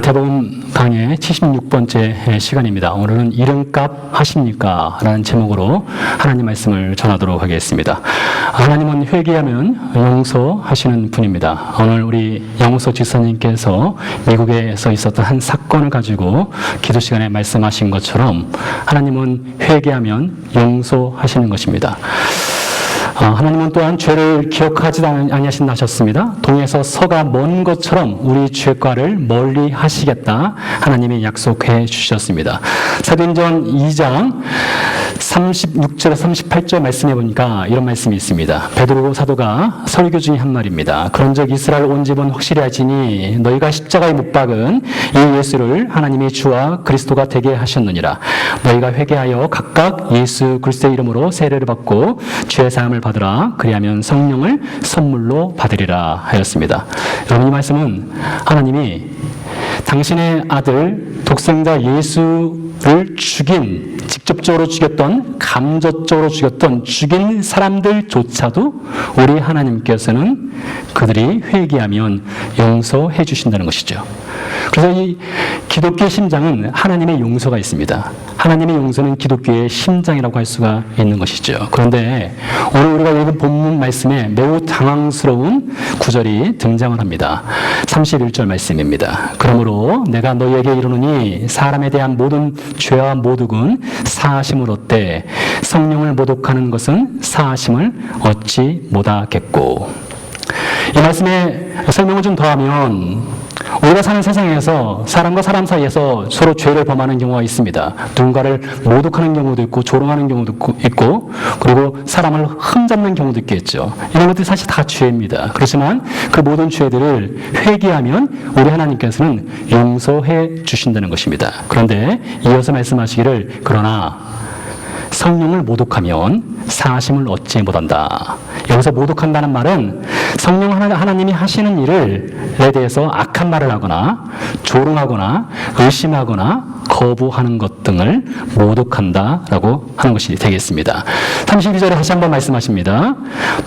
마태복음 강의 76번째 시간입니다. 오늘은 이름값 하십니까? 라는 제목으로 하나님 말씀을 전하도록 하겠습니다. 하나님은 회개하면 용서하시는 분입니다. 오늘 우리 양호서 지사님께서 미국에서 있었던 한 사건을 가지고 기도 시간에 말씀하신 것처럼 하나님은 회개하면 용서하시는 것입니다. 하나님은 또한 죄를 기억하지 아니하신다 하셨습니다. 동에서 서가 먼 것처럼 우리 죄과를 멀리 하시겠다 하나님이 약속해 주셨습니다. 사도행전 2장 36절에서 38절 말씀해 보니까 이런 말씀이 있습니다. 베드로 사도가 설교 중에 한 말입니다. 그런즉 이스라엘 온 집은 확실히 알지니 너희가 십자가에 못 박은 이 예수를 하나님이 주와 그리스도가 되게 하셨느니라. 너희가 회개하여 각각 예수 그리스도의 이름으로 세례를 받고 죄 사함을 받으라. 그리하면 성령을 선물로 받으리라 하였습니다. 여러분, 이 말씀은 하나님이 당신의 아들 독생자 예수를 직접적으로 죽였던, 감접적으로 죽인 사람들조차도 우리 하나님께서는 그들이 회개하면 용서해 주신다는 것이죠. 그래서 이 기독교의 심장은 하나님의 용서가 있습니다. 하나님의 용서는 기독교의 심장이라고 할 수가 있는 것이죠. 그런데 오늘 우리가 읽은 본문 말씀에 매우 당황스러운 구절이 등장을 합니다. 31절 말씀입니다. 그러므로 내가 너희에게 이르노니 사람에 대한 모든 죄와 모독은 사하심을 얻되 성령을 모독하는 것은 사하심을 얻지 못하겠고. 이 말씀에 설명을 좀 더하면 우리가 사는 세상에서 사람과 사람 사이에서 서로 죄를 범하는 경우가 있습니다. 누군가를 모독하는 경우도 있고 조롱하는 경우도 있고 그리고 사람을 흠잡는 경우도 있겠죠. 이런 것들이 사실 다 죄입니다. 그렇지만 그 모든 죄들을 회개하면 우리 하나님께서는 용서해 주신다는 것입니다. 그런데 이어서 말씀하시기를 그러나 성령을 모독하면 사하심을 얻지 못한다. 여기서 모독한다는 말은 성령 하나님이 하시는 일에 대해서 악한 말을 하거나 조롱하거나 의심하거나 거부하는 것 등을 모독한다라고 하는 것이 되겠습니다. 32절에 다시 한번 말씀하십니다.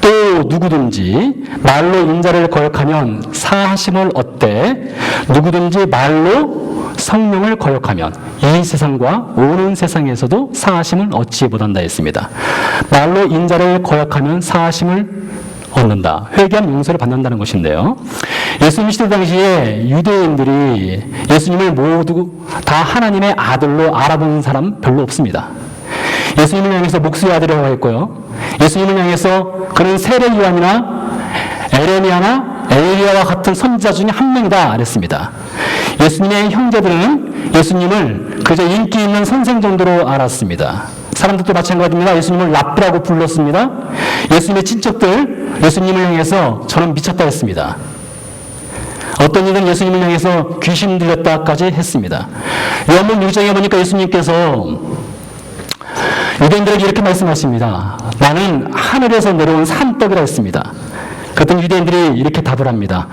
또 누구든지 말로 인자를 거역하면 사하심을 얻되 누구든지 말로 성령을 거역하면 이 세상과 오는 세상에서도 사하심을 얻지 못한다 했습니다. 말로 인자를 거역하면 사하심을 얻는다. 회개하면 용서를 받는다는 것인데요. 예수님 시대 당시에 유대인들이 예수님을 모두 다 하나님의 아들로 알아보는 사람 별로 없습니다. 예수님을 향해서 목수의 아들이라고 했고요. 예수님을 향해서 그는 세례 요한이나 에레미야나 엘리야와 같은 선지자 중에 한 명이다 그랬습니다. 예수님의 형제들은 예수님을 그저 인기 있는 선생 정도로 알았습니다. 사람들도 마찬가지입니다. 예수님을 랍비라고 불렀습니다. 예수님의 친척들 예수님을 향해서 저는 미쳤다 했습니다. 어떤 이들은 예수님을 향해서 귀신 들렸다까지 했습니다. 요한복음 6장에 보니까 예수님께서 유대인들에게 이렇게 말씀하십니다. 나는 하늘에서 내려온 산떡이라 했습니다. 그랬더니 유대인들이 이렇게 답을 합니다.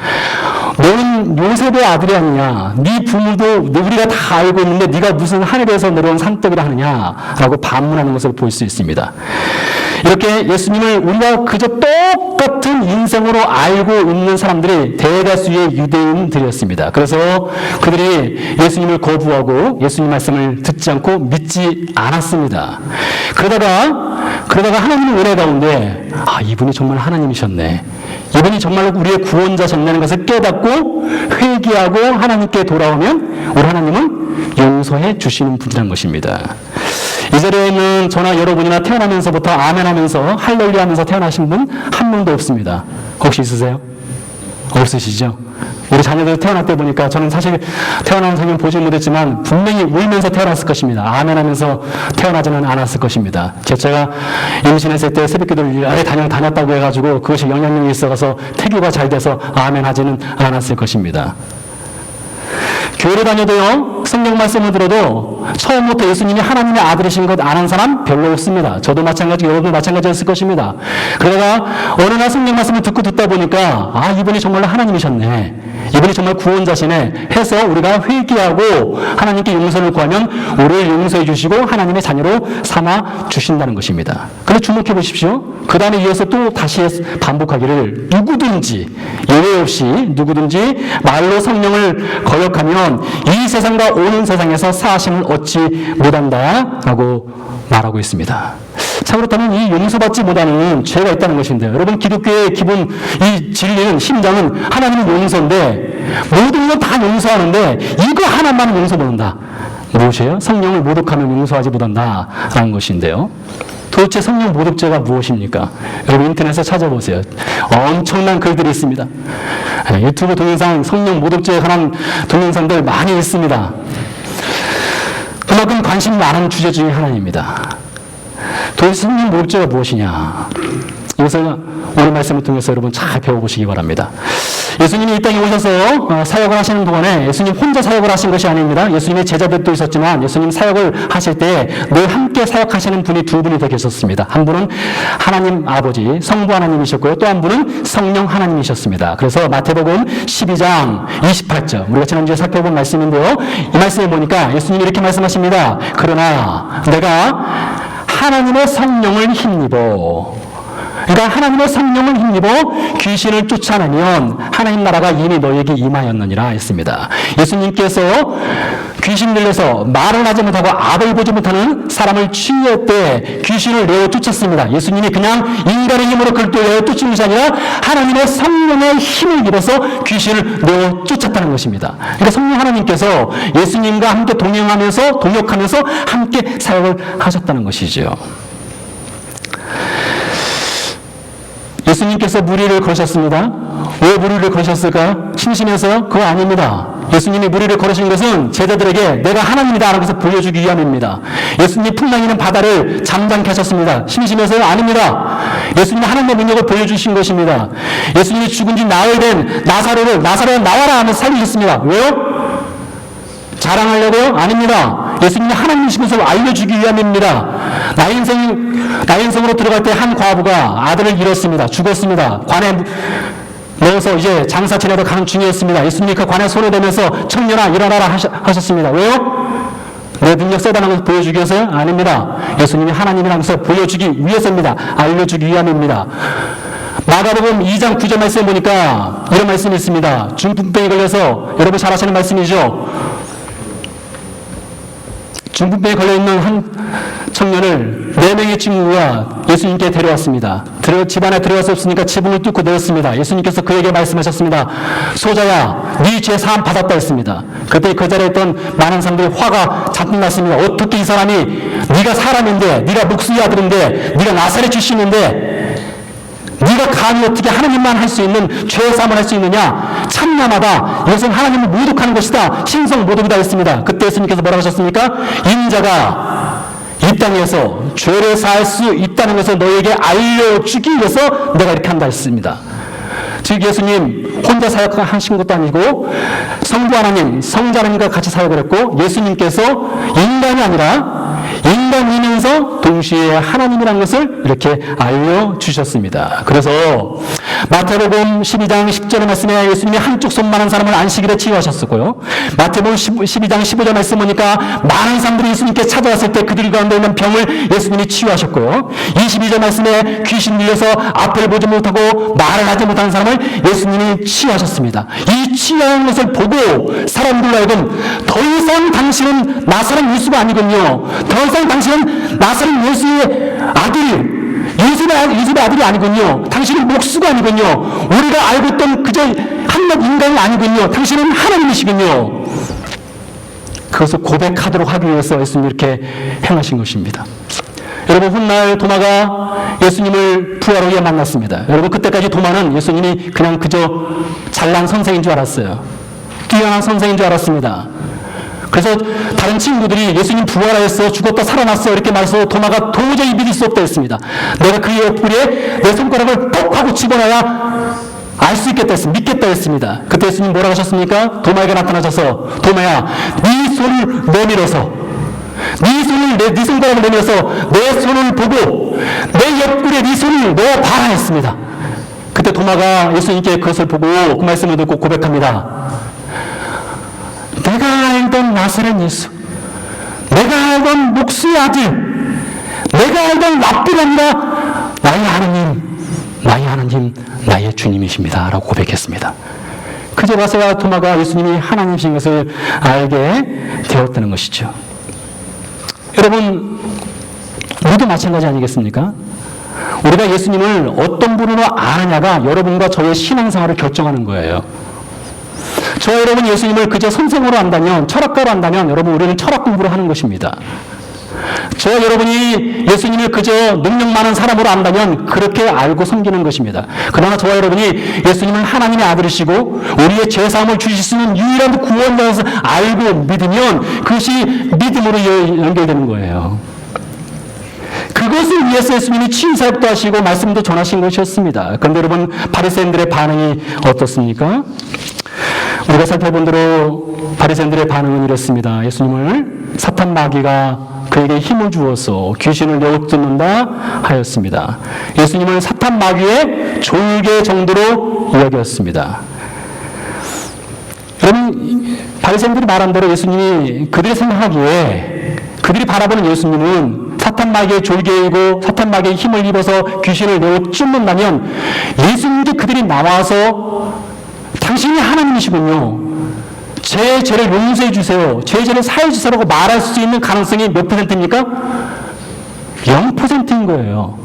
너는 요셉의 아들이 아니냐? 네 부모도 우리가 다 알고 있는데 네가 무슨 하늘에서 내려온 산떡이라 하느냐라고 반문하는 것을 볼 수 있습니다. 이렇게 예수님을 우리가 그저 똑같은 인생으로 알고 있는 사람들이 대다수의 유대인들이었습니다. 그래서 그들이 예수님을 거부하고 예수님 말씀을 듣지 않고 믿지 않았습니다. 그러다가 하나님의 은혜 가운데 이분이 정말 하나님이셨네. 이분이 정말로 우리의 구원자셨다는 것을 깨닫고 회개하고 하나님께 돌아오면 우리 하나님은 용서해 주시는 분이라는 것입니다. 이 자리에는 저나 여러분이나 태어나면서부터 아멘 하면서 할렐루야 하면서 태어나신 분 한 명도 없습니다. 혹시 있으세요? 없으시죠? 우리 자녀들 태어날 때 보니까 저는 사실 태어나는 장면 보지 못했지만 분명히 울면서 태어났을 것입니다. 아멘 하면서 태어나지는 않았을 것입니다. 제가 임신했을 때 새벽기도를 다녔다고 해가지고 그것이 영향력이 있어서 태교가 잘 돼서 아멘 하지는 않았을 것입니다. 교회를 다녀도요, 성경 말씀을 들어도 처음부터 예수님이 하나님의 아들이신 것 아는 사람 별로 없습니다. 저도 마찬가지고 여러분도 마찬가지였을 것입니다. 그러다가 어느 날 성경 말씀을 듣다 보니까 이분이 정말 하나님이셨네. 이분이 정말 구원자시네 해서 우리가 회개하고 하나님께 용서를 구하면 우리를 용서해 주시고 하나님의 자녀로 삼아 주신다는 것입니다. 그런데 주목해 보십시오. 그 다음에 이어서 또 다시 반복하기를 누구든지 예외 없이 누구든지 말로 성령을 거역하면 이 세상과 오는 세상에서 사하심을 얻지 못한다 라고 말하고 있습니다. 자, 그렇다면 이 용서받지 못하는 죄가 있다는 것인데요. 여러분, 기독교의 기본 이 진리는 심장은 하나님의 용서인데 모든 건 다 용서하는데 이거 하나만 용서 못한다. 무엇이에요? 성령을 모독하면 용서하지 못한다라는 것인데요. 도대체 성령 모독죄가 무엇입니까? 여러분 인터넷에 찾아보세요. 엄청난 글들이 있습니다. 유튜브 동영상 성령 모독죄에 관한 동영상들 많이 있습니다. 그만큼 관심 많은 주제 중에 하나입니다. 도대체 성령 모독죄가 무엇이냐? 이것을 오늘 말씀을 통해서 여러분 잘 배워보시기 바랍니다. 예수님이 이 땅에 오셔서 사역을 하시는 동안에 예수님 혼자 사역을 하신 것이 아닙니다. 예수님의 제자들도 있었지만 예수님 사역을 하실 때 늘 함께 사역하시는 분이 두 분이 더 계셨습니다. 한 분은 하나님 아버지 성부 하나님이셨고요. 또 한 분은 성령 하나님이셨습니다. 그래서 마태복음 12장 28절 우리가 지난주에 살펴본 말씀인데요. 이 말씀에 보니까 예수님이 이렇게 말씀하십니다. 그러나 내가 하나님의 성령을 힘입어 그러니까 하나님의 성령을 힘입어 귀신을 쫓아내면 하나님 나라가 이미 너에게 임하였느니라 했습니다. 예수님께서 귀신 들려서 말을 하지 못하고 앞을 보지 못하는 사람을 치유할 때 귀신을 내어 쫓았습니다. 예수님이 그냥 인간의 힘으로 그를 내어 쫓은 것이 아니라 하나님의 성령의 힘을 입어서 귀신을 내어 쫓았다는 것입니다. 그러니까 성령 하나님께서 예수님과 함께 동역하면서 함께 사역을 하셨다는 것이죠. 예수님께서 무리를 거셨습니다. 왜 무리를 거셨을까? 심심해서요? 그거 아닙니다. 예수님이 무리를 걸으신 것은 제자들에게 내가 하나님이다 라는 것을 보여주기 위함입니다. 예수님이 풍랑이는 바다를 잠잠케 하셨습니다. 심심해서요? 아닙니다. 예수님이 하나님의 능력을 보여주신 것입니다. 예수님이 죽은 지 나흘 된 나사로를 나와라 하면서 살리셨습니다. 왜요? 자랑하려고요? 아닙니다. 예수님이 하나님이신 것을 알려주기 위함입니다. 나인성으로 들어갈 때 한 과부가 아들을 잃었습니다. 죽었습니다. 관에 넣어서 이제 장사 지내러 가는 중이었습니다. 예수님이 그 관에 손을 대면서 청년아 일어나라 하셨습니다. 왜요? 내 능력 세다는 것을 보여주기 위해서요? 아닙니다. 예수님이 하나님이라는 것을 보여주기 위해서입니다. 알려주기 위함입니다. 마가복음 2장 9절 말씀에 보니까 이런 말씀이 있습니다. 중풍병에 걸려서 여러분 잘 아시는 말씀이죠. 중풍병에 걸려있는 한 청년을 4명의 친구가 예수님께 데려왔습니다. 집안에 들어갈 수 없으니까 지붕을 뚫고 내었습니다. 예수님께서 그에게 말씀하셨습니다. 소자야, 네 죄 사함 받았다 했습니다. 그때 그 자리에 있던 많은 사람들이 화가 잔뜩 났습니다. 어떻게 이 사람이 네가 사람인데, 네가 목수의 아들인데, 네가 나사렛 출신인데 네가 감히 어떻게 하나님만 할 수 있는 죄 사함을 할 수 있느냐? 참남하다. 이것은 하나님을 모독하는 것이다. 신성 모독이다 했습니다. 그때 예수님께서 뭐라고 하셨습니까? 인자가 이 땅에서 죄를 사할 수 있다는 것을 너에게 알려주기 위해서 내가 이렇게 한다 했습니다. 즉 예수님 혼자 사역하신 것도 아니고 성부 하나님, 성자 하나님과 같이 사역을 했고 예수님께서 인간이 아니라 인간이면서 동시에 하나님이라는 것을 이렇게 알려주셨습니다. 그래서 마태복음 12장 10절의 말씀에 예수님이 한쪽 손 많은 사람을 안식일에 치유하셨었고요. 마태복음 12장 15절 말씀 보니까 많은 사람들이 예수님께 찾아왔을 때 그들 가운데 있는 병을 예수님이 치유하셨고요. 22절 말씀에 귀신 들려서 앞을 보지 못하고 말을 하지 못하는 사람을 예수님이 치유하셨습니다. 이 치유하는 것을 보고 사람들로 하여금 더 이상 당신은 나사렛 예수가 아니군요. 더 이상 당신은 나사렛 예수의 아들, 요셉의 아들이 아니군요. 당신은 목수가 아니군요. 우리가 알고 있던 그저 한낱 인간이 아니군요. 당신은 하나님이시군요. 그것을 고백하도록 하기 위해서 예수님이 이렇게 행하신 것입니다. 여러분 훗날 도마가 예수님을 부활 후에 만났습니다. 여러분 그때까지 도마는 예수님이 그냥 그저 잘난 선생인 줄 알았어요. 뛰어난 선생인 줄 알았습니다. 그래서 다른 친구들이 예수님 부활하였어, 죽었다 살아났어 이렇게 말해서 도마가 도저히 믿을 수 없다 했습니다. 내가 그의 옆구리에 내 손가락을 톡 하고 집어넣어야 알 수 있겠다 했습니다. 믿겠다 했습니다. 그때 예수님 뭐라고 하셨습니까? 도마에게 나타나셔서 도마야, 네 손을 내밀어서 네 손가락을 내밀어서 내 손을 보고 내 옆구리에 네 손을 넣어봐라 했습니다. 그때 도마가 예수님께 그것을 보고 그 말씀을 듣고 고백합니다. 내가 알던 나사렛 예수, 내가 알던 목수의 아들, 내가 알던 랍비가 아니라 나의 하나님, 나의 주님이십니다 라고 고백했습니다. 그제 와서야 도마가 예수님이 하나님이신 것을 알게 되었다는 것이죠. 여러분, 우리도 마찬가지 아니겠습니까? 우리가 예수님을 어떤 분으로 아느냐가 여러분과 저의 신앙생활을 결정하는 거예요. 저와 여러분 예수님을 그저 선생으로 안다면, 철학가로 안다면 여러분 우리는 철학 공부를 하는 것입니다. 저와 여러분이 예수님을 그저 능력 많은 사람으로 안다면 그렇게 알고 섬기는 것입니다. 그러나 저와 여러분이 예수님을 하나님의 아들이시고 우리의 죄사함을 주실 수 있는 유일한 구원자로서 알고 믿으면 그것이 믿음으로 연결되는 거예요. 그것을 위해서 예수님이 치유사역도 하시고 말씀도 전하신 것이었습니다. 그런데 여러분 바리새인들의 반응이 어떻습니까? 우리가 살펴본 대로 바리새인들의 반응은 이렇습니다. 예수님을 사탄 마귀가 그에게 힘을 주어서 귀신을 내어쫓는다 하였습니다. 예수님을 사탄 마귀의 졸개 정도로 이야기했습니다. 여러분, 바리새인들이 말한 대로 예수님이 그들이 생각하기에 그들이 바라보는 예수님은 사탄 마귀의 졸개이고 사탄 마귀의 힘을 입어서 귀신을 내어쫓는다면 예수님께 그들이 나와서 당신이 하나님이시군요, 제 죄를 용서해 주세요, 제 죄를 사해 주세요라고 말할 수 있는 가능성이 몇 %입니까? 0%인 거예요.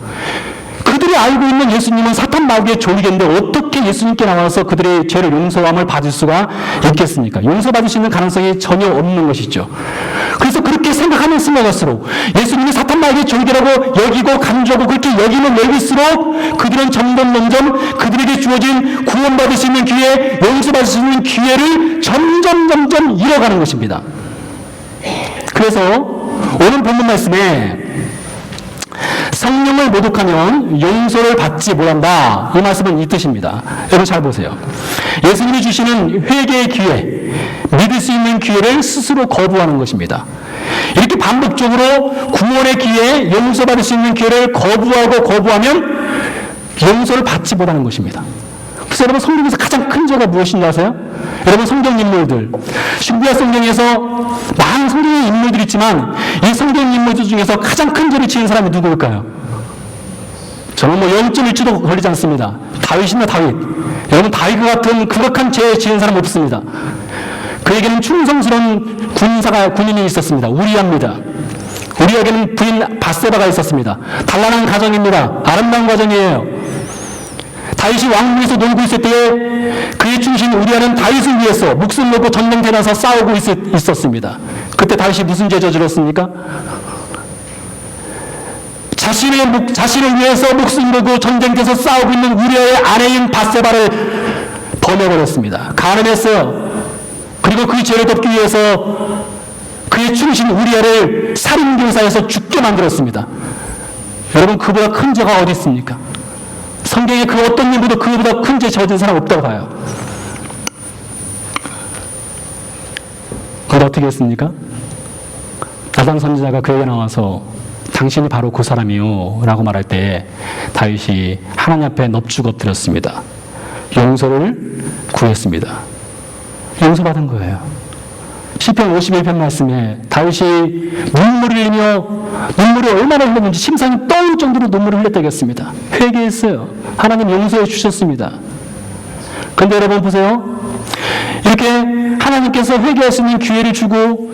그들이 알고 있는 예수님은 사탄 마귀의 졸개인데 어떻게 예수님께 나와서 그들의 죄를 용서함을 받을 수가 있겠습니까? 용서받을 수 있는 가능성이 전혀 없는 것이죠. 그래서 그렇게 생각하면 생각할수록 예수님이 사탄 마귀의 졸개라고 여기고 간주하고 그렇게 여기면 여길수록 그들은 점점 그들에게 주어진 구원받을 수 있는 기회, 용서받을 수 있는 기회를 점점 잃어가는 것입니다. 그래서 오늘 본문 말씀에 성령을 모독하면 용서를 받지 못한다, 이 말씀은 이 뜻입니다. 여러분 잘 보세요. 예수님이 주시는 회개의 기회, 믿을 수 있는 기회를 스스로 거부하는 것입니다. 이렇게 반복적으로 구원의 기회, 용서받을 수 있는 기회를 거부하면 용서를 받지 못하는 것입니다. 그래서 여러분 성경에서 가장 큰 죄가 무엇인지 아세요? 여러분 성경 인물들, 신구약 성경에서 많은 성경의 인물들이 있지만 이 성경 인물들 중에서 가장 큰 죄를 지은 사람이 누구일까요? 저는 0.1초도 걸리지 않습니다. 다윗입니다. 다윗. 여러분 다윗과 같은 극악한 죄 지은 사람 없습니다. 그에게는 충성스러운 군인이 있었습니다. 우리야입니다. 우리에게는 부인 바세바가 있었습니다. 단란한 가정입니다. 아름다운 가정이에요. 다윗이 왕궁에서 놀고 있을 때에 그의 충신 우리아는 다윗을 위해서 목숨을 놓고 전쟁터에 나서 싸우고 있었습니다. 그때 다윗이 무슨 죄 저질렀습니까? 자신을 위해서 목숨을 놓고 전쟁터에서 싸우고 있는 우리아의 아내인 바세바를 범해버렸습니다. 가늠했어요. 그리고 그 죄를 덮기 위해서 그의 충신 우리아를 살인교사해서 죽게 만들었습니다. 여러분 그보다 큰 죄가 어디 있습니까? 성경에 그 어떤 일보다 그보다 큰 죄 저진 사람 없다고 봐요. 그런데 어떻게 했습니까? 나단 선지자가 그에게 나와서 당신이 바로 그 사람이요 라고 말할 때 다윗이 하나님 앞에 넙죽 엎드렸습니다. 용서를 구했습니다. 용서받은 거예요. 시편 51편 말씀에 다윗이 눈물을 흘리며 눈물이 얼마나 흘렸는지 심장이 떠올 정도로 눈물을 흘렸다겠습니다. 회개했어요. 하나님 용서해 주셨습니다. 그런데 여러분 보세요. 이렇게 하나님께서 회개할 수 있는 기회를 줘도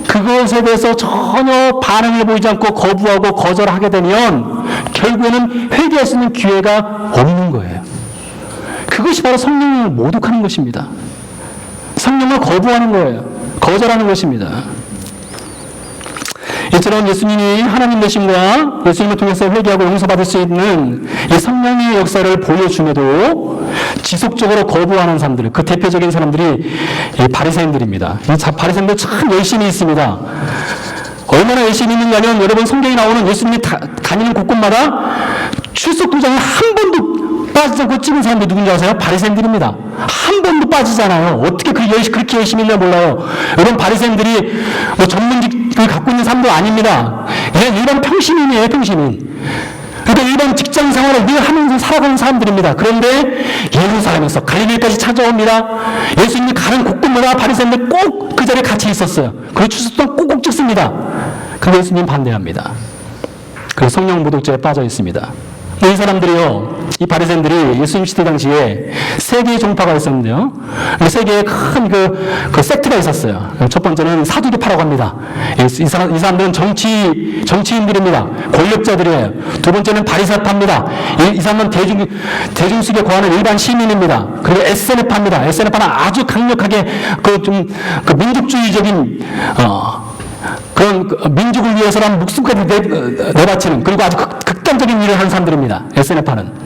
그것에 대해서 전혀 반응을 보이지 않고 거부하고 거절하게 되면 결국에는 회개할 수 있는 기회가 없는 거예요. 그것이 바로 성령을 모독하는 것입니다. 성령을 거부하는 거예요. 거절하는 것입니다. 이처럼 예수님이 하나님 되심과 예수님을 통해서 회개하고 용서받을 수 있는 이 성령의 역사를 보여줌에도 지속적으로 거부하는 사람들, 그 대표적인 사람들이 이 바리새인들입니다. 이 바리새인들 참 열심히 있습니다. 얼마나 열심히 있느냐면 여러분 성경에 나오는 예수님이 다니는 곳곳마다 출석 도장을 한 번도 빠지지 않고 찍은 사람들이 누군지 아세요? 바리새인들입니다. 한 번도 빠지잖아요. 어떻게 그렇게 열심히 했나 몰라요. 이런 바리새인들이 뭐 전문직을 갖고 있는 사람도 아닙니다. 그냥 일반 평시민이에요, 평시민. 그러니까 일반 직장 생활을 늘 하면서 살아가는 사람들입니다. 그런데 예루살렘에서 갈릴리까지 찾아옵니다. 예수님이 가는 곳곳마다 바리새인들 꼭 그 자리에 같이 있었어요. 그리고 추수도 꼭꼭 찍습니다. 근데 예수님 반대합니다. 그래서 성령 모독죄에 빠져 있습니다. 이 사람들이요, 이 바리새인들이 예수님 시대 당시에 세 개의 종파가 있었는데요. 세 개의 큰 그 섹트가 있었어요. 첫 번째는 사두개파라고 합니다. 이 사람들은 정치인들입니다. 권력자들이에요. 두 번째는 바리새파입니다. 이 사람은 대중식에 거하는 일반 시민입니다. 그리고 에세네파입니다. 에세네파는 아주 강력하게 그 민족주의적인 그런 민족을 위해서라면 목숨까지 내바치는, 그리고 아주 극단적인 일을 하는 사람들입니다. 에세네파는.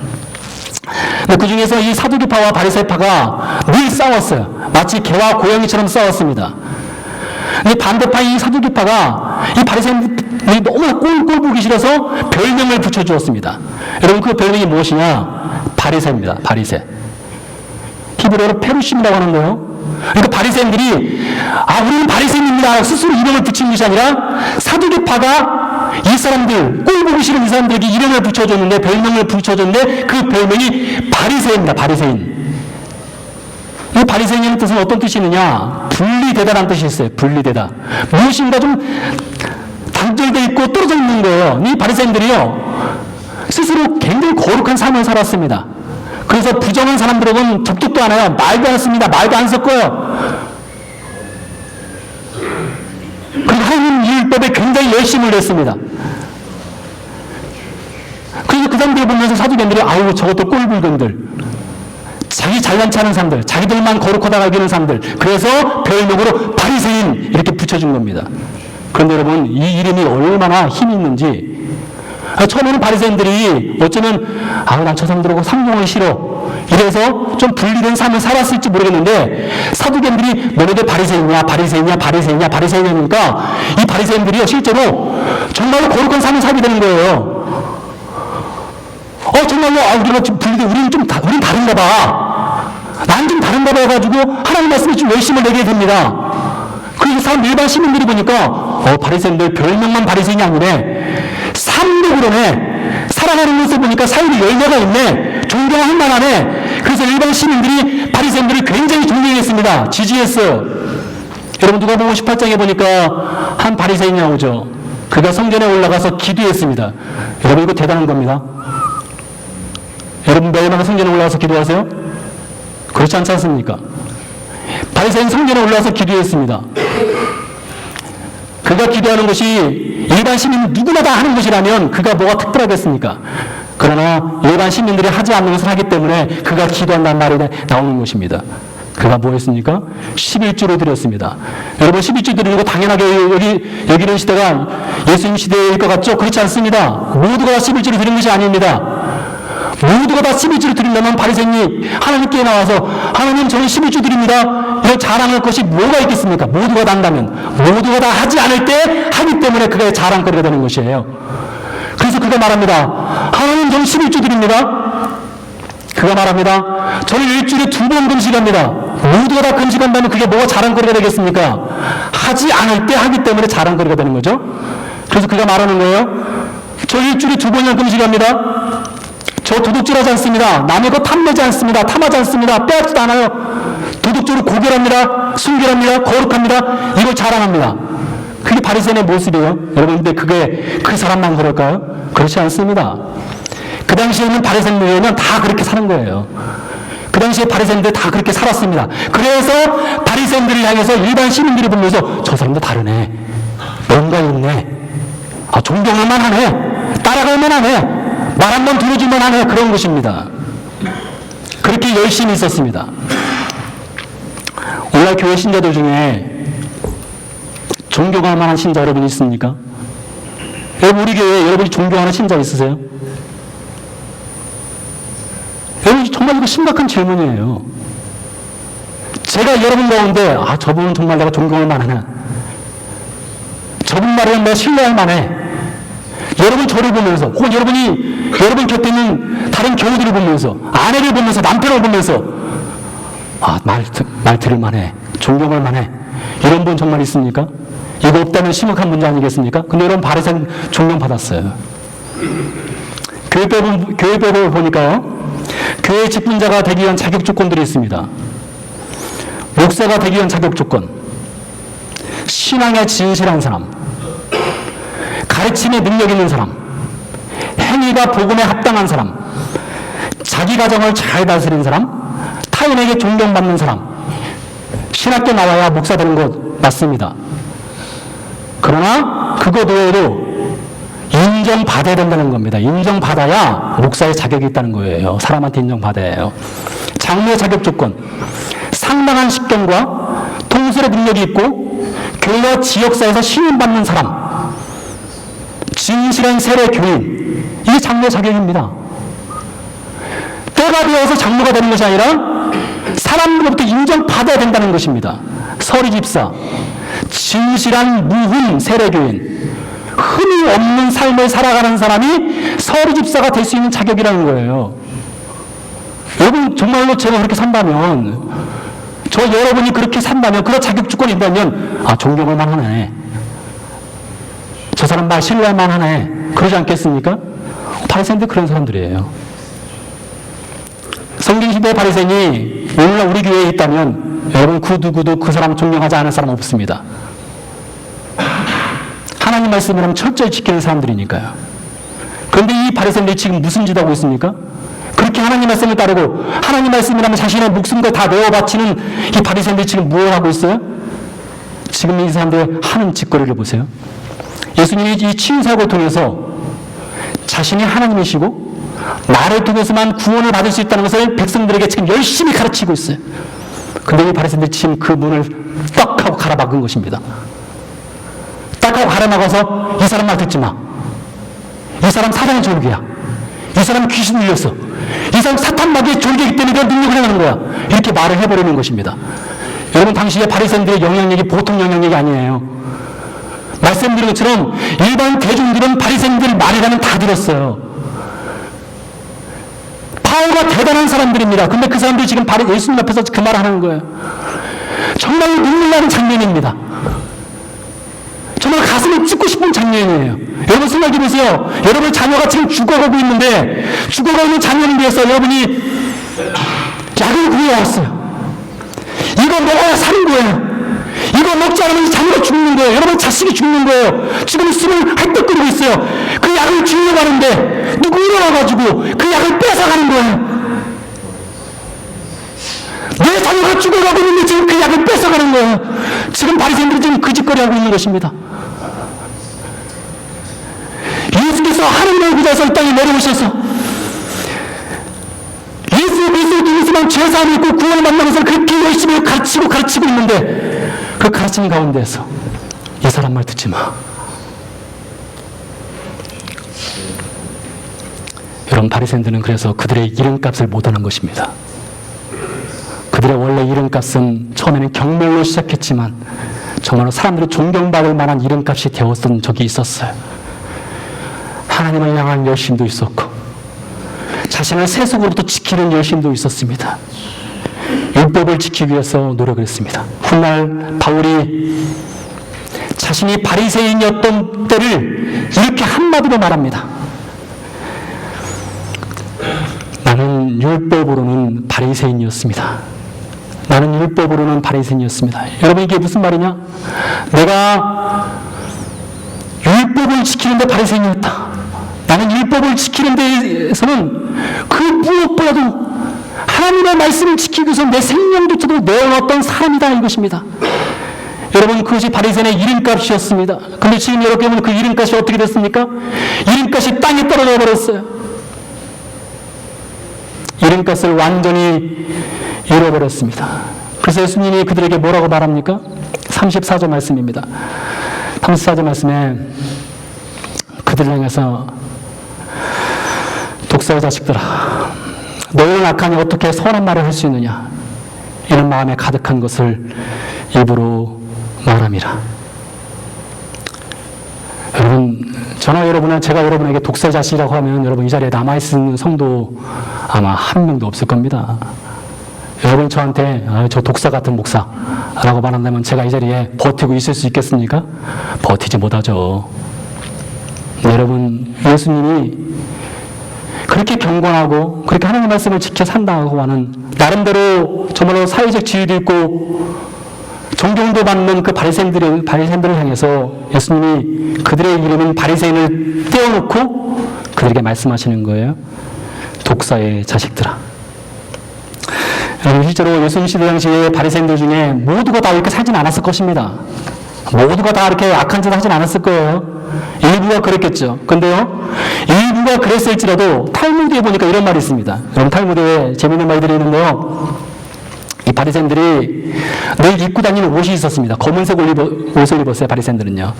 그 중에서 이 사두개파와 바리새파가 늘 싸웠어요. 마치 개와 고양이처럼 싸웠습니다. 이 반대파 이 사두개파가 이 바리새인들이 너무나 꼴 보기 싫어서 별명을 붙여주었습니다. 여러분, 그 별명이 무엇이냐? 바리새입니다. 바리새. 히브리어로 페루심이라고 하는 거예요. 그러니까 바리새인들이 우리는 바리새인입니다 스스로 이름을 붙인 것이 아니라 사두개파가 이 사람들, 꼴 보기 싫은 이 사람들에게 이름을 붙여줬는데, 별명을 붙여줬는데 그 별명이 바리새입니다. 바리새인. 이 바리새인이라는 뜻은 어떤 뜻이 있느냐? 분리되다라는 뜻이 있어요. 분리되다. 무엇인가 좀 단절되어 있고 떨어져 있는 거예요. 이 바리새인들이요, 스스로 굉장히 거룩한 삶을 살았습니다. 그래서 부정한 사람들하고는 접촉도 안 해요. 말도 안 씁니다. 말도 안 섞어요. 그리고 하나님 율법에 굉장히 열심을 냈습니다. 그래서 그 사람들을 보면서 사두개인들이 아유 저것도 꼴불견들, 자기 잘난치 않은 사람들, 자기들만 거룩하다고 여기는 사람들, 그래서 별명으로 바리새인 이렇게 붙여준 겁니다. 그런데 여러분, 이 이름이 얼마나 힘이 있는지, 처음에는 바리새인들이 어쩌면 난 저 사람들하고 상종하기 싫어 이래서 좀 분리된 삶을 살았을지 모르겠는데, 사두개인들이 너네들 바리새인이냐 바리새인이냐 바리새인이냐 바리새인이니까 이 바리새인들이요 실제로 정말로 거룩한 삶을 살게 되는 거예요. 정말로 우리가 좀 분리돼, 우린 다른가 봐, 난 좀 다른가 봐 해가지고 하나님 말씀에 좀 열심을 내게 됩니다. 그래서 사람 일반 시민들이 보니까 바리새인들 별명만 바리새인이 아니네, 삶으로네, 살아가는 모습 보니까 삶에 열매가 있네, 존경할 만하네. 그래서 일반 시민들이 바리새인들을 굉장히 존경했습니다. 지지했어요. 여러분, 누가복음 18장에 보니까 한 바리새인이 나오죠. 그가 성전에 올라가서 기도했습니다. 여러분, 이거 대단한 겁니다. 여러분, 매일마다 성전에 올라가서 기도하세요? 그렇지 않지 않습니까? 바리새인 성전에 올라가서 기도했습니다. 그가 기도하는 것이 일반 시민 누구나 다 하는 것이라면 그가 뭐가 특별하겠습니까? 그러나 일반 시민들이 하지 않는 것을 하기 때문에 그가 기도한다는 말이 나오는 것입니다. 그가 뭐 했습니까? 11조를 드렸습니다. 여러분, 11조 드리는 거 당연하게 여기는 시대가 예수님 시대일 것 같죠? 그렇지 않습니다. 모두가 다 11조를 드리는 것이 아닙니다. 모두가 다 11조를 드린다면 바리새인이 하나님께 나와서 하나님 저는 11조 드립니다 이런 자랑할 것이 뭐가 있겠습니까? 모두가 다 한다면, 모두가 다 하지 않을 때 하기 때문에 그가 자랑거리가 되는 것이에요. 그래서 그가 말합니다. 하나님 저는 11조 드립니다. 그가 말합니다. 저는 일주일에 2번 금식합니다. 모두가 다 금식한다면 그게 뭐가 자랑거리가 되겠습니까? 하지 않을 때 하기 때문에 자랑거리가 되는 거죠. 그래서 그가 말하는 거예요. 저 일주일에 2번이나 금식합니다. 저 도둑질하지 않습니다. 남의 것 탐내지 않습니다. 탐하지 않습니다. 빼앗지도 않아요. 도덕적으로 고결합니다. 순결합니다. 거룩합니다. 이걸 자랑합니다. 그게 바리새인의 모습이에요. 여러분, 근데 그게 그 사람만 그럴까요? 그렇지 않습니다. 그 당시에는 바리새인들은 다 그렇게 사는 거예요. 그 당시에 바리새인들 다 그렇게 살았습니다. 그래서 바리새인들을 향해서 일반 시민들이 보면서 저 사람도 다르네, 뭔가 있네, 존경할 만하네, 따라갈 만하네, 말 한 번 들어주면 하네, 그런 것입니다. 그렇게 열심히 있었습니다. 오늘 교회 신자들 중에 존경할 만한 신자 여러분 있습니까? 여러분, 우리 교회에 여러분이 존경하는 신자 있으세요? 여러분, 정말 이거 심각한 질문이에요. 제가 여러분 가운데 저분은 정말 내가 존경할 만하네, 저분 말에는 내가 신뢰할 만해, 여러분 저를 보면서, 혹은 여러분 곁에 있는 다른 교우들을 보면서, 아내를 보면서, 남편을 보면서, 말 들을만해, 존경할 만해. 이런 분 정말 있습니까? 이거 없다면 심각한 문제 아니겠습니까? 근데 여러분 바리새인 존경받았어요. 교회법을 보니까요, 교회 직분자가 되기 위한 자격 조건들이 있습니다. 목사가 되기 위한 자격 조건, 신앙에 진실한 사람, 가르침에 능력 있는 사람, 행위가 복음에 합당한 사람, 자기 가정을 잘 다스리는 사람, 타인에게 존경받는 사람. 신학교 나와야 목사 되는 것 맞습니다. 그러나 그것 외에도 인정받아야 된다는 겁니다. 인정받아야 목사의 자격이 있다는 거예요. 사람한테 인정받아야 해요. 장로 자격 조건, 상당한 식견과 통솔의 능력이 있고 교회와 지역사회에서 신임받는 사람, 진실한 세례 교인, 이게 장로 자격입니다. 때가 되어서 장로가 되는 것이 아니라 사람들로부터 인정받아야 된다는 것입니다. 서리 집사, 진실한 무흠 세례교인, 흠이 없는 삶을 살아가는 사람이 서리 집사가 될 수 있는 자격이라는 거예요. 여러분 정말로 제가 그렇게 산다면, 여러분이 그렇게 산다면, 그런 자격 조건이 있다면, 존경할 만하네, 저 사람 말 신뢰할 만하네, 그러지 않겠습니까? 바리새인들 그런 사람들이에요. 성경시대의 바리새인이 오늘날 우리 교회에 있다면 여러분 그 누구도 그 사람 존경하지 않을 사람 없습니다. 하나님 말씀을 철저히 지키는 사람들이니까요. 그런데 이 바리새인들이 지금 무슨 짓 하고 있습니까? 그렇게 하나님 말씀을 따르고 하나님 말씀이라면 자신의 목숨도 다 내어 바치는 이 바리새인들이 지금 무엇을 하고 있어요? 지금 이 사람들 하는 짓거리를 보세요. 예수님이 이 치유사역을 통해서 자신이 하나님이시고 나를 통해서만 구원을 받을 수 있다는 것을 백성들에게 지금 열심히 가르치고 있어요. 근데 이 바리새인들이 지금 그 문을 떡 하고 가로막은 것입니다. 딱 하고 가로막아서 이 사람 말 듣지 마, 이 사람 사단의 졸개야, 이 사람 귀신 들렸어, 이 사람 사탄 마귀의 졸개이기 때문에 그런 능력을 행하는 거야, 이렇게 말을 해버리는 것입니다. 여러분 당시에 바리새인들의 영향력이 보통 영향력이 아니에요. 말씀드린 것처럼 일반 대중들은 바리새인들 말이라면 다 들었어요. 파워가 대단한 사람들입니다. 근데 그 사람들이 지금 예수님 앞에서 그 말을 하는 거예요. 정말 눈물 나는 장면입니다. 정말 가슴을 찢고 싶은 장면이에요. 여러분 생각해 보세요. 여러분 자녀가 지금 죽어가고 있는데, 죽어가고 있는 장면을 위해서 여러분이 약을 구해왔어요. 이거 먹어야 사는 거예요. 이거 먹지 않으면 자녀가 죽는 거예요. 여러분 자식이 죽는 거예요. 지금 숨을 헐떡거리고 있어요. 그 약을 주려고 하는데 누구 일어나가지고 그 약을 뺏어가는 거예요. 내 자녀가 죽어가고 있는데 지금 그 약을 뺏어가는 거예요. 지금 바리새인들이 지금 그 짓거리 하고 있는 것입니다. 예수께서 하나님의 구자에서 이 땅에 내려오셔서 예수 그리스도 통해서만 죄사함이 있고 구원을 만나는 것을 그렇게 열심히 가르치고 있는데, 그 가르치는 가운데에서 이 사람 말 듣지 마. 여러분 바리새인들은 그래서 그들의 이름값을 못하는 것입니다. 그들의 원래 이름값은 처음에는 경멸로 시작했지만 정말로 사람들이 존경받을 만한 이름값이 되었던 적이 있었어요. 하나님을 향한 열심도 있었고 자신을 세속으로부터 지키는 열심도 있었습니다. 율법을 지키기 위해서 노력을 했습니다. 훗날 바울이 자신이 바리새인이었던 때를 이렇게 한마디로 말합니다. 나는 율법으로는 바리새인이었습니다. 나는 율법으로는 바리새인이었습니다. 여러분 이게 무슨 말이냐? 내가 율법을 지키는데 바리새인이었다. 나는 율법을 지키는 데에서는 그 무엇보다도 하나님의 말씀을 지키기 위해서 내 생명조차도 내어놨던 사람이다 이것입니다. 여러분 그것이 바리새인의 이름값이었습니다. 근데 지금 여러분 그 이름값이 어떻게 됐습니까? 이름값이 땅에 떨어져 버렸어요. 이름값을 완전히 잃어버렸습니다. 그래서 예수님이 그들에게 뭐라고 말합니까? 34절 말씀입니다. 34절 말씀에 그들을 향해서 독사의 자식들아, 너희는 악하니 어떻게 선한 말을 할 수 있느냐? 이런 마음에 가득한 것을 입으로 말함이라. 여러분, 제가 여러분에게 독세자시라고 하면 여러분 이 자리에 남아있는 성도 아마 한 명도 없을 겁니다. 여러분 저한테 저 독사 같은 목사라고 말한다면 제가 이 자리에 버티고 있을 수 있겠습니까? 버티지 못하죠. 여러분, 예수님이 그렇게 경건하고 그렇게 하나님의 말씀을 지켜 산다고 하는 나름대로 정말로 사회적 지위도 있고 존경도 받는 그 바리새인들을 향해서 예수님이 그들의 이름은 바리새인을 떼어놓고 그들에게 말씀하시는 거예요. 독사의 자식들아. 실제로 예수님 시대 당시에 바리새인들 중에 모두가 다 이렇게 살진 않았을 것입니다. 모두가 다 이렇게 악한 짓을 하진 않았을 거예요. 일부가 그랬겠죠. 근데요, 일부가 그랬을지라도 탈무드에 보니까 이런 말이 있습니다. 여러분, 탈무드에 재미있는 말들이 있는데요. 이 바리새인들이 늘 입고 다니는 옷이 있었습니다. 검은색 옷을 입었어요, 바리새인들은요.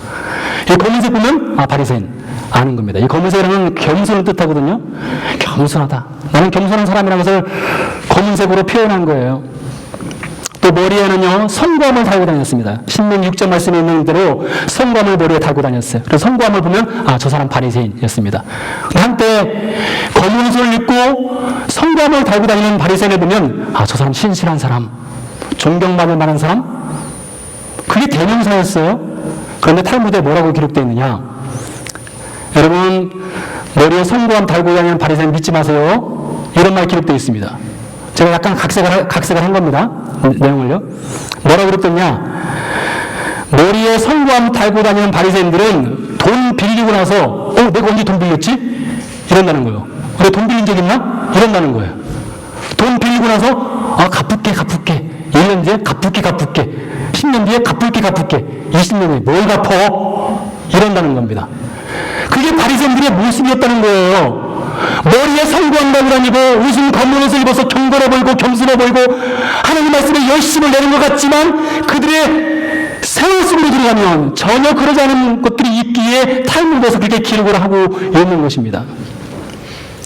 이 검은색 보면, 바리새인. 아는 겁니다. 이 검은색은 겸손을 뜻하거든요. 겸손하다. 나는 겸손한 사람이라는 것을 검은색으로 표현한 거예요. 또 머리에는요, 성검을 달고 다녔습니다. 신명기 6절 말씀에 있는 대로 성검을 머리에 달고 다녔어요. 그래서 성검을 보면 저 사람 바리새인이었습니다. 한때 검은 옷을 입고 성검을 달고 다니는 바리새인을 보면 저 사람 신실한 사람, 존경받을 만한 사람, 그게 대명사였어요. 그런데 탈무드에 뭐라고 기록되어 있느냐? 여러분, 머리에 성검 달고 다니는 바리새인 믿지 마세요. 이런 말 기록되어 있습니다. 제가 약간 각색을 한 겁니다. 내용을요. 뭐라고 그랬더냐? 머리에 성검 달고 다니는 바리새인들은 돈 빌리고 나서 내가 언제 돈 빌렸지? 이런다는 거예요. 내가 돈 빌린 적 있나? 이런다는 거예요. 돈 빌리고 나서 갚을게 1년 뒤에 갚을게 10년 뒤에 갚을게 20년 뒤에 뭘 갚어? 이런다는 겁니다. 그게 바리새인들의 모습이었다는 거예요. 머리에 성검 달고 다니고 옷은 검은 옷을 입어서 경건해 보이고 겸손해 보이고 하나님 말씀에 열심을 내는 것 같지만 그들의 새 모습으로 들어가면 전혀 그러지 않은 것들이 있기에 탈무드에서 그렇게 기록을 하고 있는 것입니다.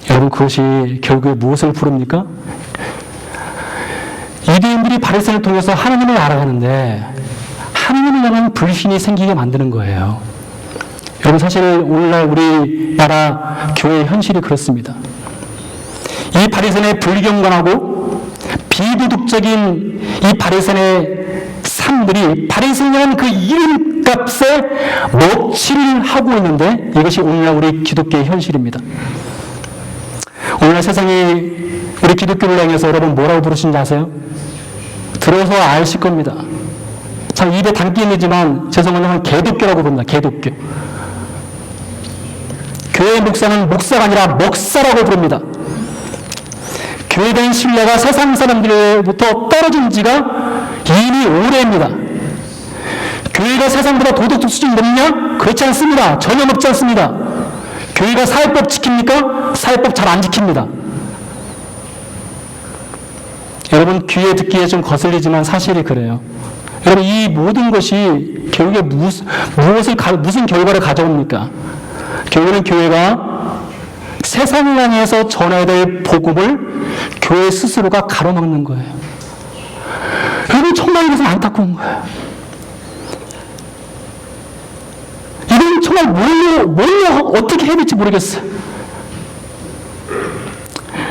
여러분, 그것이 결국에 무엇을 부릅니까? 유대인들이 바리새인을 통해서 하나님을 알아가는데 하나님을 향한 불신이 생기게 만드는 거예요. 여러분, 사실 오늘날 우리나라 교회의 현실이 그렇습니다. 이 바리새인의 불경건하고 비도덕적인 이 바리새인의 삶들이 바리새인이라는 그 이름값에 먹칠을 하고 있는데 이것이 오늘날 우리 기독교의 현실입니다. 오늘날 세상이 우리 기독교를 향해서 여러분 뭐라고 부르시는지 아세요? 들어서 아실 겁니다. 참 입에 담기는 이지만 죄송하지만 개독교라고 부릅니다. 개독교. 교회 목사는 목사가 아니라 먹사라고 부릅니다. 교회에 대한 신뢰가 세상 사람들로부터 떨어진 지가 이미 오래입니다. 교회가 세상보다 도덕적 수준이 높냐? 그렇지 않습니다. 전혀 높지 않습니다. 교회가 사회법 지킵니까? 사회법 잘 안 지킵니다. 여러분, 귀에 듣기에 좀 거슬리지만 사실이 그래요. 여러분, 이 모든 것이 결국에 무슨 결과를 가져옵니까? 결국에는 교회가 세상을 향해서 전해야 될 복음을 교회 스스로가 가로막는 거예요. 여러분, 정말 이것은 안타까운 거예요. 이건 정말 뭘로 어떻게 해야 될지 모르겠어요.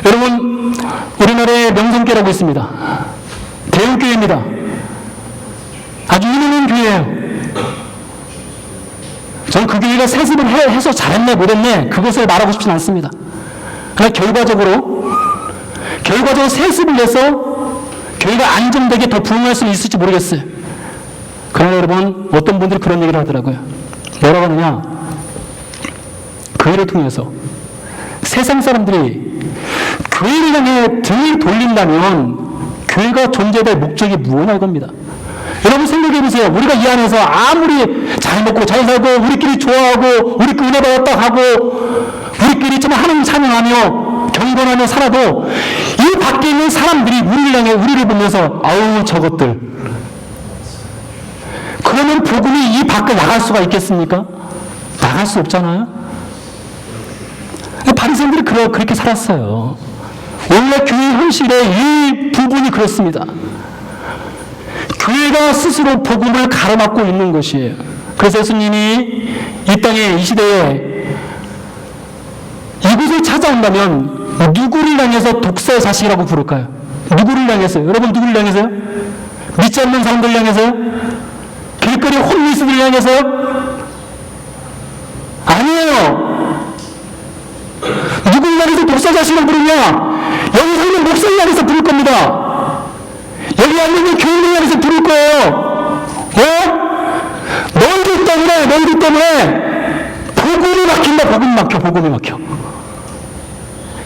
여러분, 우리나라에 명성교라고 있습니다. 대형교회입니다. 아주 유명한 교회예요. 저는 그 교회가 세습을 해서 잘했네 못했네 그것을 말하고 싶진 않습니다. 그러나 결과적으로 세습을 해서 교회가 안정되게 더 부흥할 수는 있을지 모르겠어요. 그러나 여러분, 어떤 분들이 그런 얘기를 하더라고요. 뭐라고 하느냐? 교회를 통해서 세상 사람들이 교회를 향해 등을 돌린다면 교회가 존재될 목적이 무엇이냐 이겁니다. 여러분 생각해 보세요. 우리가 이 안에서 아무리 잘 먹고 잘 살고 우리끼리 좋아하고 우리끼리 은혜 받았다 하고 우리끼리 정말 하나님 찬양하며 경건하며 살아도 이 밖에 있는 사람들이 우리를 향해 우리를 보면서 아우 저것들, 그러면 복음이 이 밖을 나갈 수가 있겠습니까? 나갈 수 없잖아요. 바리새인들이 그렇게 살았어요. 오늘날 교회 현실의 일부분이 그렇습니다. 교회가 스스로 복음을 가로막고 있는 것이에요. 그래서 예수님이 이 땅에 이 시대에 이곳을 찾아온다면 누구를 향해서 독사의 자식이라고 부를까요? 누구를 향해서요? 여러분 누구를 향해서요? 믿지 않는 사람들 향해서요? 길거리 홈리스들 향해서요? 아니에요. 누구를 향해서 독사 자식을 부르냐? 여기 있는 목사를 향해서 부를 겁니다. 여기 앉는 교인을 향해서 부를 거예요. 너희들 때문에 복음이 막힌다. 복음이 막혀.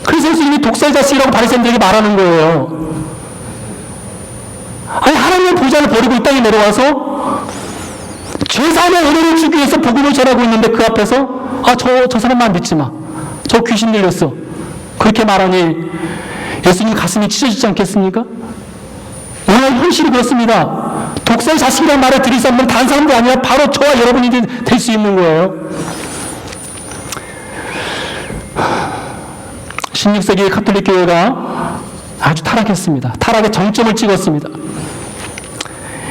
그래서 예수님이 독사의 자식이라고 바리새인들에게 말하는 거예요. 아니, 하나님의 보좌를 버리고 이 땅에 내려와서 죄사함의 은혜를 주기 위해서 복음을 전하고 있는데 그 앞에서 저 사람만 믿지 마. 저 귀신 들렸어. 그렇게 말하니 예수님 가슴이 찢어지지 않겠습니까? 오늘 현실이 그렇습니다. 독사의 자식이라는 말을 들을 사람은 다른 사람도 아니라 바로 저와 여러분이 될 수 있는 거예요. 16세기 가톨릭 교회가 아주 타락했습니다. 타락의 정점을 찍었습니다.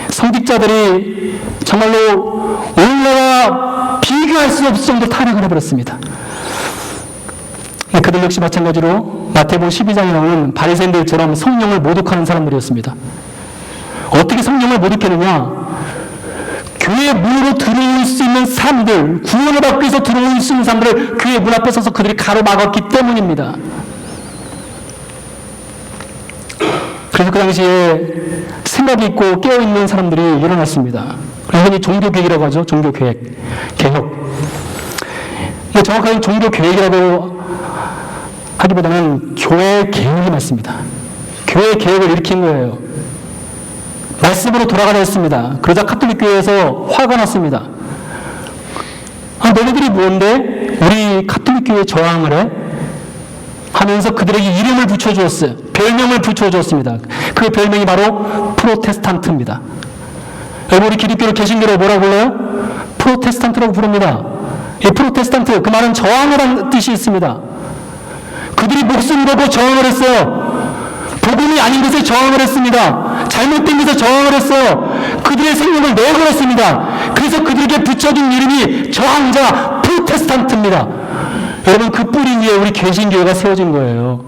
성직자들이 정말로 오늘날과 비교할 수 없을 정도로 타락을 해버렸습니다. 그들 역시 마찬가지로 마태복음 12장에 나오는 바리새인들처럼 성령을 모독하는 사람들이었습니다. 어떻게 성령을 모독했느냐? 교회 문으로 들어올 수 있는 사람들, 구원을 받기 위해서 들어올 수 있는 사람들을 교회 문 앞에 서서 그들이 가로막았기 때문입니다. 그래서 그 당시에 생각이 있고 깨어있는 사람들이 일어났습니다. 흔히 종교개혁이라고 하죠. 종교개혁, 개혁. 정확하게 종교개혁이라고 하기보다는 교회 개혁이 맞습니다. 교회 개혁을 일으킨 거예요. 말씀으로 돌아가려 했습니다. 그러자 가톨릭 교회에서 화가 났습니다. 너희들이 뭔데 우리 가톨릭 교회에 저항을 해? 하면서 그들에게 이름을 붙여주었어요. 별명을 붙여주었습니다. 그 별명이 바로 프로테스탄트입니다. 여러분 우리 기독교를 개신교로 뭐라고 불러요? 프로테스탄트라고 부릅니다. 이 프로테스탄트, 그 말은 저항을 한 뜻이 있습니다. 그들이 목숨 걸고 저항을 했어요. 복음이 아닌 것에 저항을 했습니다. 잘못된 것에 저항을 했어요. 그들의 생명을 내걸었습니다. 그래서 그들에게 붙여준 이름이 저항자 프로테스탄트입니다. 여러분 그 뿌리 위에 우리 개신교회가 세워진 거예요.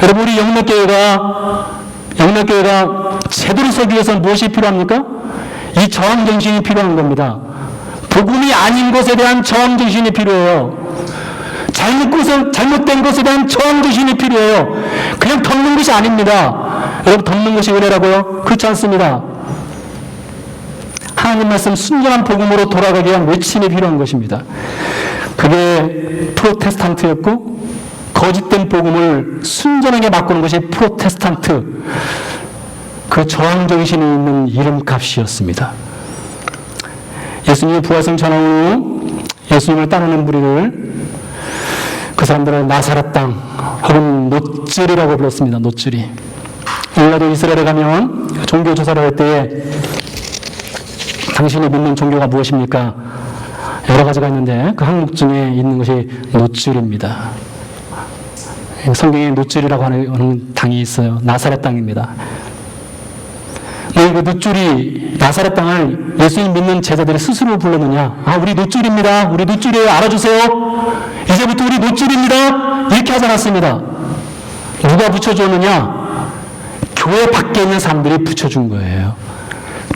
여러분 우리 영락교회가 제대로 서기 위해서는 무엇이 필요합니까? 이 저항정신이 필요한 겁니다. 복음이 아닌 것에 대한 저항정신이 필요해요. 잘못된 것에 대한 저항정신이 필요해요. 그냥 덮는 것이 아닙니다. 여러분 덮는 것이 은혜라고요? 그렇지 않습니다. 하나님 말씀 순전한 복음으로 돌아가기 위한 외침이 필요한 것입니다. 그게 프로테스탄트였고 거짓된 복음을 순전하게 바꾸는 것이 프로테스탄트, 그 저항정신이 있는 이름값이었습니다. 예수님이 부활승 전환 후 예수님을 따르는 무리를 그 사람들을 나사렛 땅 혹은 노즐이라고 불렀습니다. 노즐이. 오늘날도 이스라엘에 가면 종교 조사를 할 때에 당신이 믿는 종교가 무엇입니까? 여러 가지가 있는데 그 항목 중에 있는 것이 노즐입니다. 성경에 노즐이라고 하는 당이 있어요. 나사렛 땅입니다. 그 노즐이 나사렛 땅을 예수님 믿는 제자들이 스스로 불렀느냐? 우리 노즐입니다. 우리 노즐이에요. 알아주세요. 이제부터 우리 노즐입니다. 이렇게 하지 않았습니다. 누가 붙여줬느냐? 교회 밖에 있는 사람들이 붙여준 거예요.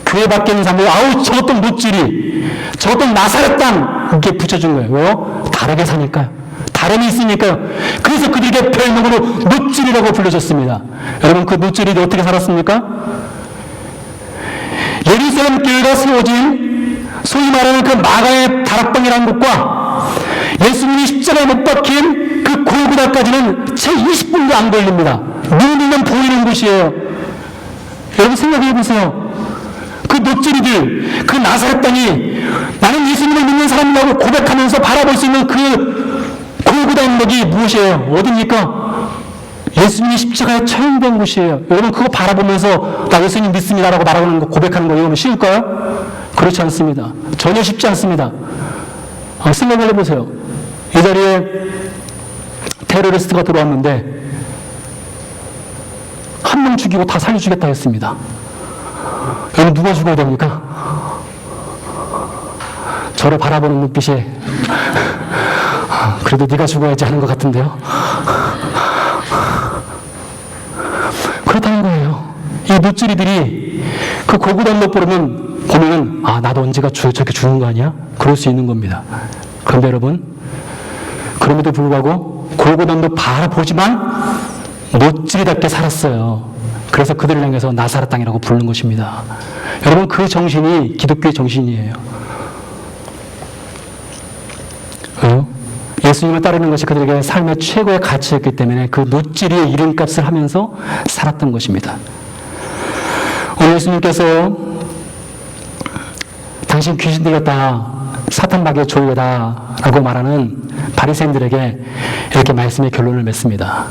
교회 밖에 있는 사람들이 저것도 노즐이, 저것도 나사렛 땅 이렇게 붙여준 거예요. 왜요? 다르게 사니까요. 다름이 있으니까요. 그래서 그들에게 별명으로 노즐이라고 불러줬습니다. 여러분 그 노즐이 어떻게 살았습니까? 예루살렘 교회가 세워진 소위 말하는 그 마가의 다락방이라는 곳과 예수님이 십자가에 못 박힌 그 골고다까지는 채 20분도 안 걸립니다. 눈이면 보이는 곳이에요. 여러분 생각해 보세요. 그 노즐이들, 그 나사렛 땅이 나는 예수님을 믿는 사람이라고 고백하면서 바라볼 수 있는 그 골고다 언덕이 무엇이에요? 어디입니까? 예수님이 십자가에 처형된 곳이에요. 여러분 그거 바라보면서 나 예수님 믿습니다라고 말하는 거, 고백하는 거 이거는 쉬울까요? 그렇지 않습니다. 전혀 쉽지 않습니다. 생각을 해보세요. 이 자리에 테러리스트가 들어왔는데 한 명 죽이고 다 살려주겠다 했습니다. 여러분 누가 죽어야 됩니까? 저를 바라보는 눈빛에 그래도 네가 죽어야지 하는 것 같은데요. 그렇다는 거예요. 이 돛지리들이 그 골고단도 보면은 나도 언제가 저렇게 죽는 거 아니야? 그럴 수 있는 겁니다. 그런데 여러분, 그럼에도 불구하고 골고단도 바라보지만 돛지리답게 살았어요. 그래서 그들을 향해서 나사렛 땅이라고 부르는 것입니다. 여러분, 그 정신이 기독교의 정신이에요. 예수님을 따르는 것이 그들에게 삶의 최고의 가치였기 때문에 그 돛지리의 이름값을 하면서 살았던 것입니다. 오늘 예수님께서 당신 귀신 들렸다, 사탄 마귀의 조이다 라고 말하는 바리새인들에게 이렇게 말씀의 결론을 맺습니다.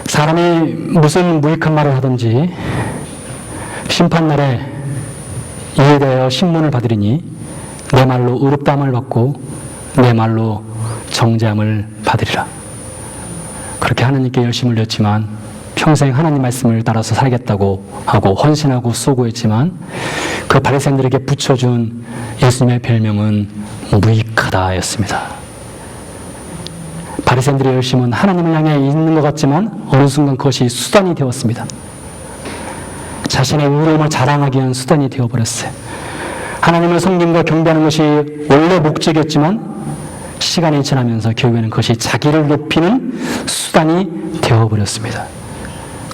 사람이 무슨 무익한 말을 하든지 심판날에 이에 대하여 신문을 받으리니 내 말로 의롭다함을 받고 내 말로 정죄함을 받으리라. 그렇게 하나님께 열심을 냈지만 평생 하나님 말씀을 따라서 살겠다고 하고 헌신하고 수고했지만 그 바리새인들에게 붙여준 예수님의 별명은 무익하다였습니다. 바리새인들의 열심은 하나님을 향해 있는 것 같지만 어느 순간 그것이 수단이 되었습니다. 자신의 의로움을 자랑하기 위한 수단이 되어버렸어요. 하나님을 섬김과 경배하는 것이 원래 목적이었지만 시간이 지나면서 결국에는 그것이 자기를 높이는 수단이 되어버렸습니다.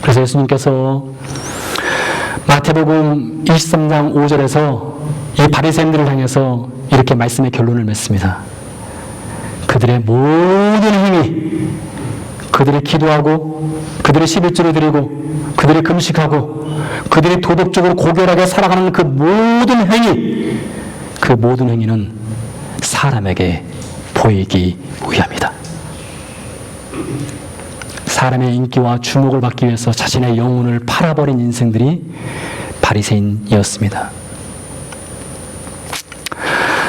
그래서 예수님께서 마태복음 23장 5절에서 이 바리새인들을 향해서 이렇게 말씀의 결론을 맺습니다. 그들의 모든 행위, 그들이 기도하고 그들이 11조를 드리고 그들이 금식하고 그들이 도덕적으로 고결하게 살아가는 그 모든 행위, 그 모든 행위는 사람에게 보이기 위함이다. 사람의 인기와 주목을 받기 위해서 자신의 영혼을 팔아버린 인생들이 바리새인이었습니다.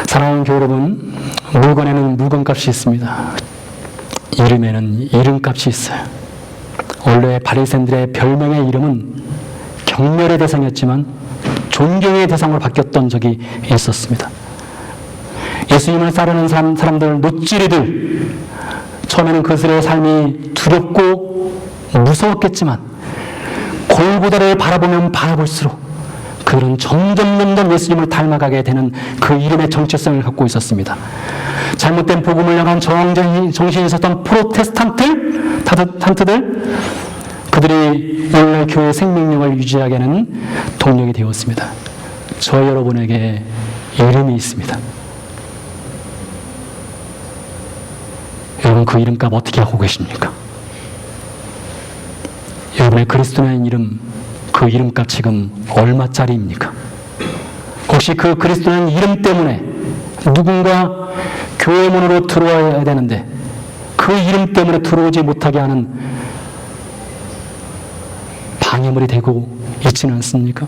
사랑하는 교회 여러분, 물건에는 물건값이 있습니다. 이름에는 이름값이 있어요. 원래 바리새인들의 별명의 이름은 경멸의 대상이었지만 존경의 대상으로 바뀌었던 적이 있었습니다. 예수님을 따르는 사람들, 돛지리들, 처음에는 그들의 삶이 두렵고 무서웠겠지만 골고다를 바라보면 바라볼수록 그들은 점점 예수님을 닮아가게 되는 그 이름의 정체성을 갖고 있었습니다. 잘못된 복음을 향한 정신이 있었던 프로테스탄트들, 그들이 오늘날 교회의 생명력을 유지하게 하는 동력이 되었습니다. 저 여러분에게 이름이 있습니다. 여러분, 그 이름값 어떻게 하고 계십니까? 여러분의 그리스도라는 이름, 그 이름값 지금 얼마짜리입니까? 혹시 그 그리스도라는 이름 때문에 누군가 교회 문으로 들어와야 되는데 그 이름 때문에 들어오지 못하게 하는 방해물이 되고 있지는 않습니까?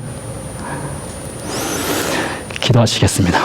기도하시겠습니다.